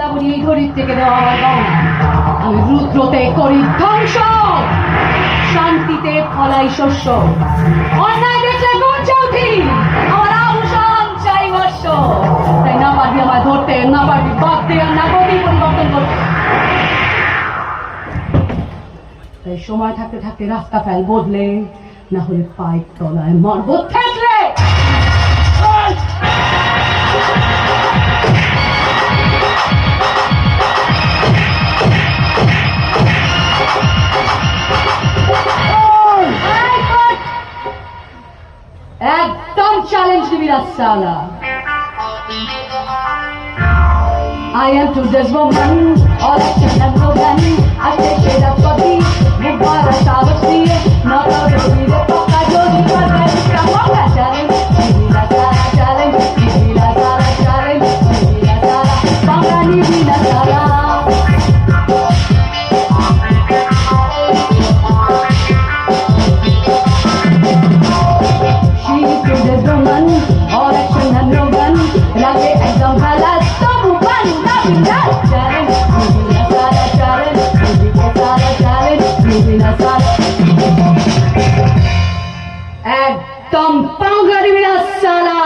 এই ধরিত্রীকে দেওয়া আমার গহনা। আমি রুদ্রতে করি ধ্বংস, শান্তিতে ফলাই শস্য। অন্যায় দেখলে কোন চৌধি, আমার আভূষণ চাই বর্ষ। তাই না পারবি আমায় ধরতে, না পারবি বাঁধতে, আর না গতি পরিবর্তন করতে। তাই সময় থাকতে থাকতে রাস্তা ফেল বদলে, না হলে পায়ের তলায় মরব থেতলে। একদম চ্যালেঞ্জ দিবি না সালা। I am today's woman, all action and no gun. I take shade of body, move by a shower see, not out of the poka jodi par the poka challenge. Give la sara challenge, give la sara challenge, give la sara pangani bila sara. She is today's woman, all action and no gun. Lage ekdam halat. একদম পাঙ্গারি বিনা সালা।